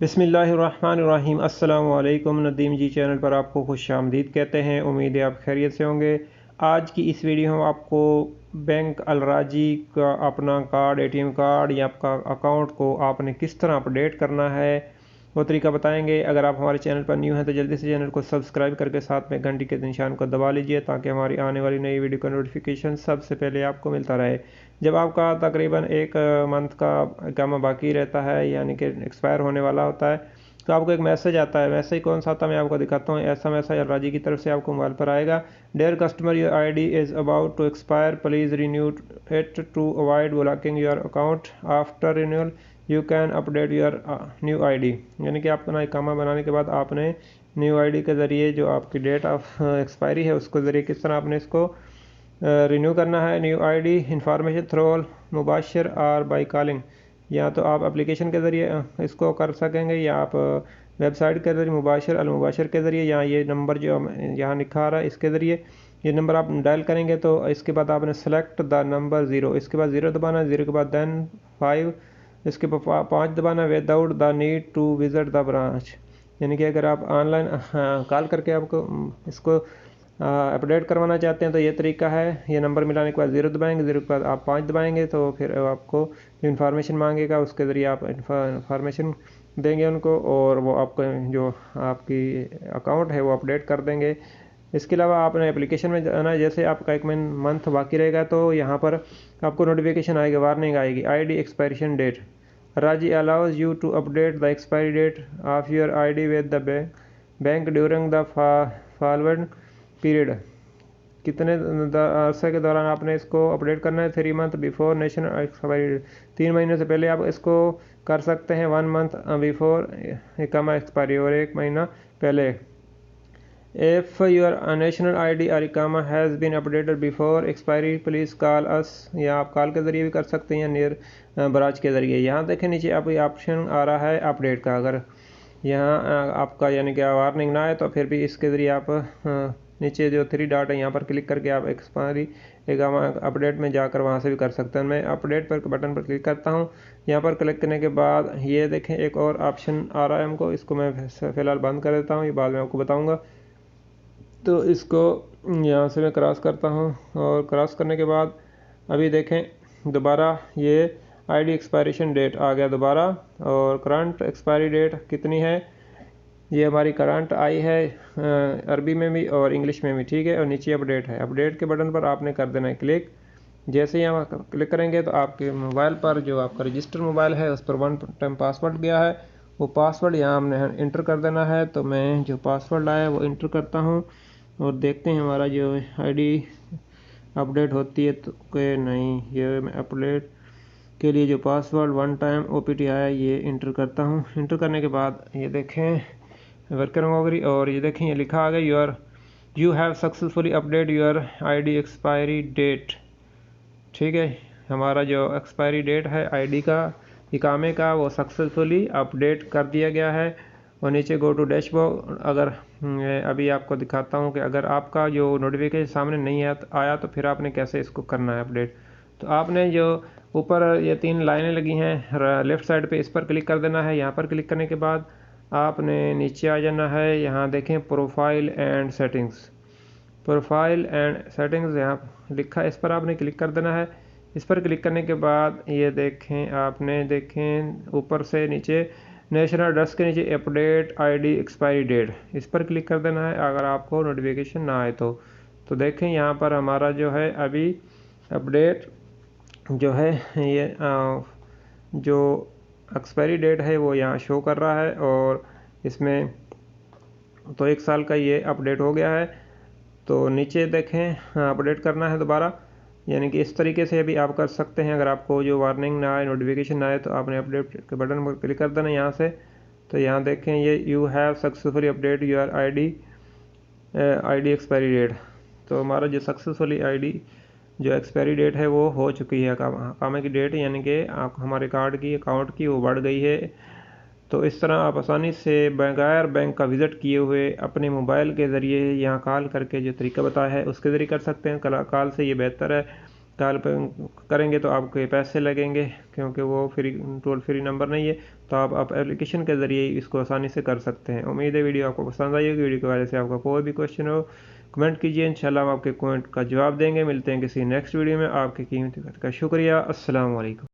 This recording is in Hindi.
बिस्मिल्लाहिर्रहमानिर्रहीम। अस्सलामु अलैकुम। नदीम जी चैनल पर आपको खुशामदीद कहते हैं। उम्मीद है आप खैरियत से होंगे। आज की इस वीडियो में आपको बैंक अलराजी का अपना कार्ड, एटीएम कार्ड या आपका अकाउंट को आपने किस तरह अपडेट करना है वो तरीका बताएंगे। अगर आप हमारे चैनल पर न्यू हैं तो जल्दी से चैनल को सब्सक्राइब करके साथ में घंटी के निशान को दबा लीजिए ताकि हमारी आने वाली नई वीडियो का नोटिफिकेशन सबसे पहले आपको मिलता रहे। जब आपका तकरीबन एक मंथ का इकामा बाकी रहता है यानी कि एक्सपायर होने वाला होता है तो आपको एक मैसेज आता है। मैसेज कौन सा आता है मैं आपको दिखाता हूँ। ऐसा मैसेज अलराजी की तरफ से आपको मोबाइल पर आएगा। Dear customer, your ID is about to expire, please renew it to avoid blocking your account after renewal, you can update your new ID. यानी कि अपना इकामा बनाने के बाद आपने न्यू आईडी के ज़रिए जो आपकी डेट ऑफ एक्सपायरी है उसके ज़रिए किस तरह आपने इसको रिन्यू करना है। New ID information through Mubashir और बाई कॉलिंग, या तो आप एप्लीकेशन के ज़रिए इसको कर सकेंगे या आप वेबसाइट के ज़रिए मुबाशिर के ज़रिए, या ये नंबर जो यहाँ लिखा आ रहा है इसके ज़रिए ये नंबर आप डायल करेंगे तो इसके बाद आपने सेलेक्ट द नंबर 0, इसके बाद 0 दबाना है, 0 के बाद देन 5, इसके बाद 5 दबाना है, without the need to visit the branch. यानी कि अगर आप ऑनलाइन कॉल करके आपको इसको अपडेट करवाना चाहते हैं तो ये तरीका है। ये नंबर मिलाने के बाद 0 दबाएंगे, 0 के बाद आप 5 दबाएंगे तो फिर आपको जो इन्फॉर्मेशन मांगेगा उसके ज़रिए आप इन्फॉर्मेशन देंगे उनको और वो आपका जो आपकी अकाउंट है वो अपडेट कर देंगे। इसके अलावा आपने एप्लीकेशन में जाना है। जैसे आपका एक मंथ बाकी रहेगा तो यहाँ पर आपको नोटिफिकेशन आएगी, वार्निंग आएगी, ID expiration date. Rajhi allows you to update the expiry date of your ID with the bank during the forward period. कितने अरसे के दौरान आपने इसको अपडेट करना है? 3 मंथ बिफोर नेशनल एक्सपायरी, 3 महीने से पहले आप इसको कर सकते हैं। 1 मंथ बिफोर इकामा एक्सपायरी, और 1 महीना पहले। इफ़ योर नेशनल आईडी और इकामा has been updated before expiry please call us, या आप कॉल के ज़रिए भी कर सकते हैं या नियर ब्रांच के ज़रिए। यहाँ देखें नीचे आप ऑप्शन आ रहा है अपडेट का। अगर यहाँ आपका यानी कि वार्निंग ना आए तो फिर भी इसके ज़रिए आप नीचे जो 3 डॉट है यहाँ पर क्लिक करके आप एक्सपायरी इकामा अपडेट में जाकर वहाँ से भी कर सकते हैं। मैं अपडेट पर बटन पर क्लिक करता हूँ। यहाँ पर क्लिक करने के बाद ये देखें एक और ऑप्शन आ रहा है हमको, इसको मैं फ़िलहाल बंद कर देता हूँ, ये बाद में आपको बताऊँगा। तो इसको यहाँ से मैं क्रॉस करता हूँ और क्रॉस करने के बाद अभी देखें दोबारा ये आईडी एक्सपायरेशन डेट आ गया दोबारा, और करंट एक्सपायरी डेट कितनी है ये हमारी करंट आई है अरबी में भी और इंग्लिश में भी, ठीक है। और नीचे अपडेट है, अपडेट के बटन पर आपने कर देना है क्लिक। जैसे ही यहाँ क्लिक करेंगे तो आपके मोबाइल पर जो आपका रजिस्टर मोबाइल है उस पर 1 टाइम पासवर्ड गया है, वो पासवर्ड यहाँ हमने इंटर कर देना है। तो मैं जो पासवर्ड आया वो इंटर करता हूँ और देखते हैं हमारा जो आईडी अपडेट होती है तो कि नहीं। ये मैं अपडेट के लिए जो पासवर्ड 1 टाइम OPT आया ये इंटर करता हूँ। इंटर करने के बाद ये देखें वर्कर होगी और ये देखें ये लिखा आ गया you have successfully update your ID expiry date. ठीक है, हमारा जो एक्सपायरी डेट है आईडी का इकामे का वो सक्सेसफुली अपडेट कर दिया गया है। और नीचे गो टू डैशबोर्ड, अगर अभी आपको दिखाता हूँ कि अगर आपका जो नोटिफिकेशन सामने नहीं आया तो फिर आपने कैसे इसको करना है अपडेट। तो आपने जो ऊपर ये 3 लाइनें लगी हैं लेफ़्ट साइड पे, इस पर क्लिक कर देना है। यहाँ पर क्लिक करने के बाद आपने नीचे आ जाना है, यहाँ देखें profile and settings, profile and settings यहाँ लिखा है, इस पर आपने क्लिक कर देना है। इस पर क्लिक करने के बाद ये देखें आपने देखें ऊपर से नीचे नेशनल एड्रेस के नीचे अपडेट आईडी एक्सपायरी डेट, इस पर क्लिक कर देना है अगर आपको नोटिफिकेशन ना आए तो देखें यहाँ पर हमारा जो है अभी अपडेट जो है ये जो एक्सपायरी डेट है वो यहाँ शो कर रहा है और इसमें तो 1 साल का ये अपडेट हो गया है। तो नीचे देखें अपडेट करना है दोबारा, यानी कि इस तरीके से भी आप कर सकते हैं। अगर आपको जो वार्निंग ना आए, नोटिफिकेशन ना आए तो आपने अपडेट के बटन पर क्लिक कर देना यहाँ से। तो यहाँ देखें ये you have successfully update your ID expiry date. तो हमारा जो सक्सेसफुली आईडी जो एक्सपायरी डेट है वो हो चुकी है, कामे की डेट यानी कि हमारे कार्ड की अकाउंट की वो बढ़ गई है। तो इस तरह आप आसानी से बगैर बैंक का विज़िट किए हुए अपने मोबाइल के ज़रिए यहाँ कॉल करके जो तरीका बताया है उसके ज़रिए कर सकते हैं। कॉल से ये बेहतर है कॉल करेंगे तो आपके पैसे लगेंगे, क्योंकि वो टोल फ्री नंबर नहीं है। तो आप एप्लीकेशन के ज़रिए इसको आसानी से कर सकते हैं। उम्मीद है वीडियो आपको पसंद आई होगी। वीडियो की वजह से आपका कोई भी क्वेश्चन हो कमेंट कीजिए, इंशाल्लाह हम आपके कमेंट का जवाब देंगे। मिलते हैं किसी नेक्स्ट वीडियो में। आपकी कीमती वक्त का शुक्रिया। अस्सलाम वालेकुम।